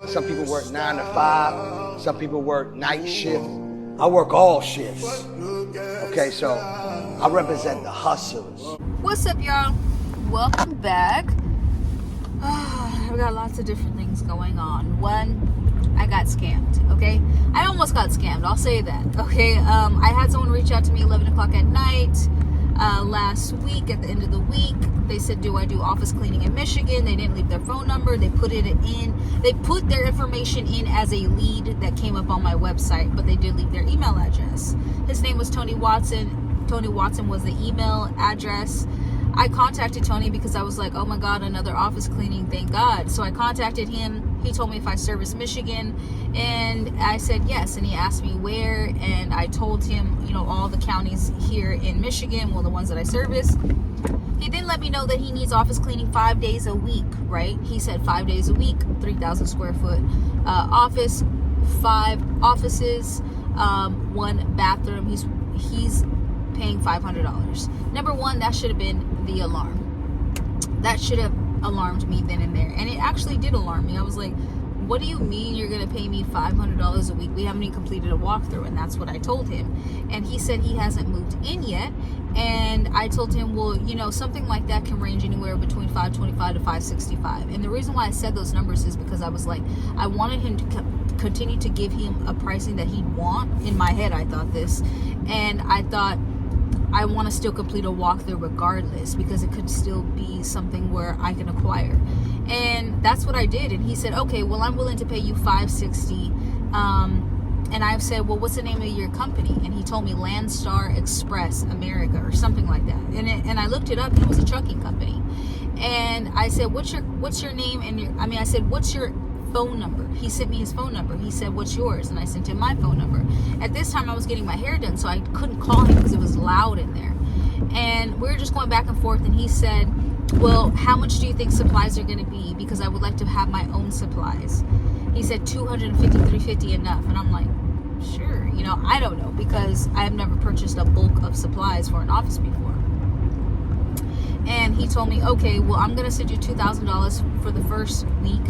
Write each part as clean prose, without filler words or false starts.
Some people work 9 to 5. Some people work night shift. I work all shifts. Okay, so I represent the hustlers. What's up, y'all? Welcome back. I've got lots of different things going on. One, I got scammed, okay? I almost got scammed, I'll say that, okay? I had someone reach out to me 11 o'clock at night last week, at the end of the week. They said, do I do office cleaning in Michigan? They didn't leave their phone number. They put their information in as a lead that came up on my website, but they did leave their email address. His name was Tony Watson. Tony Watson was the email address. I contacted Tony because I was like, oh my God, another office cleaning, thank God. So I contacted him. He told me if I service Michigan, and I said yes. And he asked me where, and I told him, all the counties here in Michigan, well, the ones that I service. He then let me know that he needs office cleaning 5 days a week, right? He said 5 days a week, 3,000 square foot office, 5 offices, 1 bathroom. He's paying $500. Number one, that should have been the alarm. That should have alarmed me then and there. And it actually did alarm me. I was like, what do you mean you're going to pay me $500 a week? We haven't even completed a walkthrough. And that's what I told him. And he said he hasn't moved in yet. And I told him, well, something like that can range anywhere between $525 to $565. And the reason why I said those numbers is because I was like, I wanted him to continue to give him a pricing that he'd want. In my head, I thought this. And I thought, I want to still complete a walkthrough regardless, because it could still be something where I can acquire. And that's what I did. And he said, okay, well, I'm willing to pay you $560. And I've said, well, what's the name of your company? And he told me Landstar Express America or something like that. And I looked it up, and it was a trucking company. And I said, what's your name? And I said, what's your phone number? He sent me his phone number. He said, what's yours? And I sent him my phone number. At this time, I was getting my hair done, so I couldn't call him because it was loud in there. And we were just going back and forth, and he said, well, how much do you think supplies are going to be? Because I would like to have my own supplies. He said $250, $350 enough. And I'm like, sure. I don't know, because I have never purchased a bulk of supplies for an office before. And he told me, okay, well, I'm going to send you $2,000 for the first week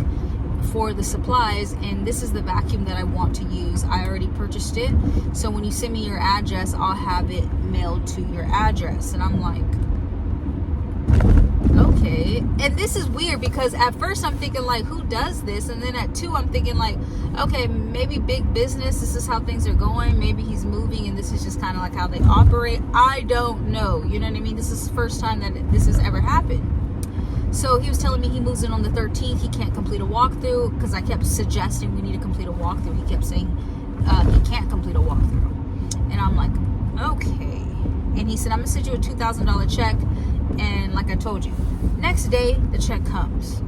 for the supplies, and this is the vacuum that I want to use. I already purchased it, so when you send me your address, I'll have it mailed to your address. And I'm like, okay. And this is weird, because at first I'm thinking like, who does this? And then at 2 I'm thinking like, okay, maybe big business, this is how things are going. Maybe he's moving and this is just kind of like how they operate. I don't know, you know what I mean? This is the first time that this has ever happened. So he was telling me he moves in on the 13th. He can't complete a walkthrough because I kept suggesting we need to complete a walkthrough. He kept saying he can't complete a walkthrough. And I'm like, okay. And he said, I'm going to send you a $2,000 check. And like I told you, next day, the check comes.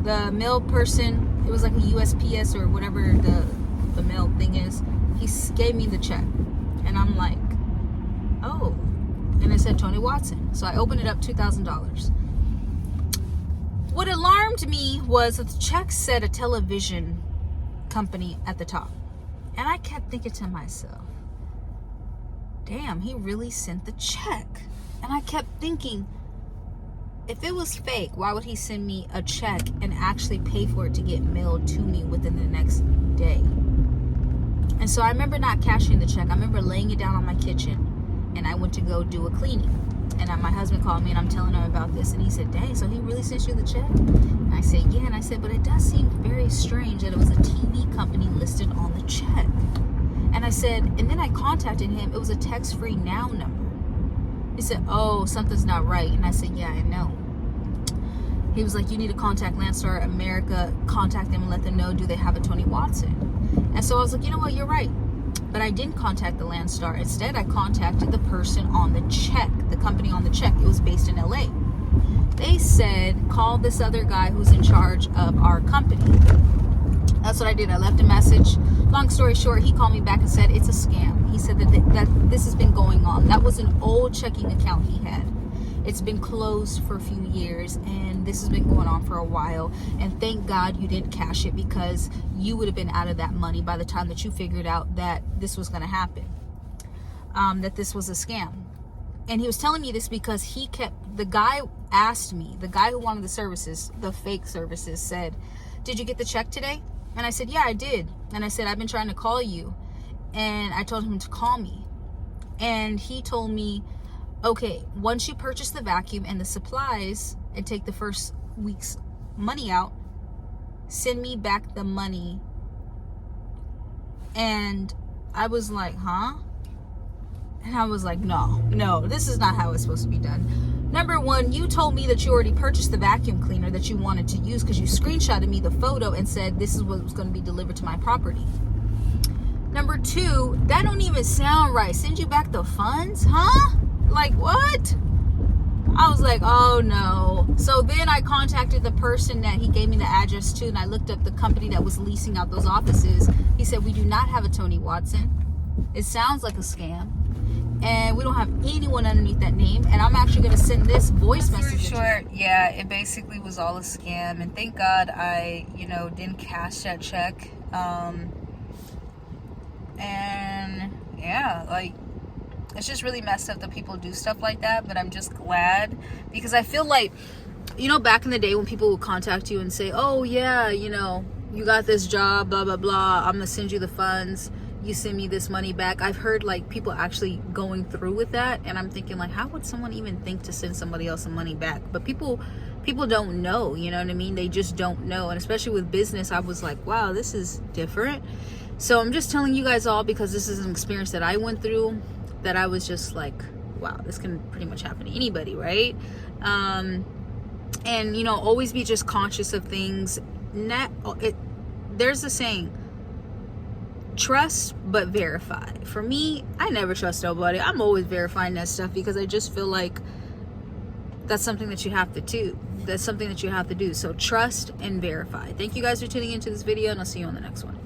The mail person, it was like a USPS or whatever the mail thing is. He gave me the check. And I'm like, oh. And it said Tony Watson. So I opened it up, $2,000. What alarmed me was that the check said a television company at the top. And I kept thinking to myself, damn, he really sent the check. And I kept thinking, if it was fake, why would he send me a check and actually pay for it to get mailed to me within the next day? And so I remember not cashing the check. I remember laying it down on my kitchen. And I went to go do a cleaning. And my husband called me, and I'm telling him about this. And he said, dang, so he really sent you the check? And I said, yeah. And I said, but it does seem very strange that it was a TV company listed on the check. And I said, and then I contacted him. It was a text-free now number. He said, oh, something's not right. And I said, yeah, I know. He was like, you need to contact Landstar America. Contact them and let them know, do they have a Tony Watson? And so I was like, you know what, you're right. But I didn't contact the Landstar. Instead, I contacted the person on the check, the company on the check. It was based in LA. They said, call this other guy who's in charge of our company. That's what I did. I left a message. Long story short, he called me back and said, it's a scam. He said that this has been going on. That was an old checking account he had. It's been closed for a few years, and this has been going on for a while. And thank God you didn't cash it, because you would have been out of that money by the time that you figured out that this was going to happen, that this was a scam. And he was telling me this because the guy asked me, the guy who wanted the services, the fake services, said, did you get the check today? And I said, yeah, I did. And I said, I've been trying to call you. And I told him to call me. And he told me, okay, once you purchase the vacuum and the supplies and take the first week's money out, send me back the money. And I was like, huh? And I was like, no, this is not how it's supposed to be done. Number one, you told me that you already purchased the vacuum cleaner that you wanted to use because you screenshotted me the photo and said this is what was going to be delivered to my property. Number two, that don't even sound right. Send you back the funds? Huh? Like what? I was like, oh no. So then I contacted the person that he gave me the address to, and I looked up the company that was leasing out those offices. He said, we do not have a Tony Watson. It sounds like a scam. And we don't have anyone underneath that name. And I'm actually going to send this voice message. Short, yeah, it basically was all a scam. And thank God I, didn't cash that check. And yeah, like, it's just really messed up that people do stuff like that. But I'm just glad, because I feel like, back in the day when people would contact you and say, oh yeah, you got this job, blah, blah, blah. I'm going to send you the funds. You send me this money back. I've heard like people actually going through with that, and I'm thinking like, how would someone even think to send somebody else some money back? But people don't know, you know what I mean? They just don't know. And especially with business, I was like, wow, this is different. So I'm just telling you guys all, because this is an experience that I went through, that I was just like, wow, this can pretty much happen to anybody, right? And always be just conscious of things. There's a saying, trust but verify. For me, I never trust nobody. I'm always verifying that stuff, because I just feel like that's something that you have to do. That's something that you have to do. So trust and verify. Thank you guys for tuning into this video, and I'll see you on the next one.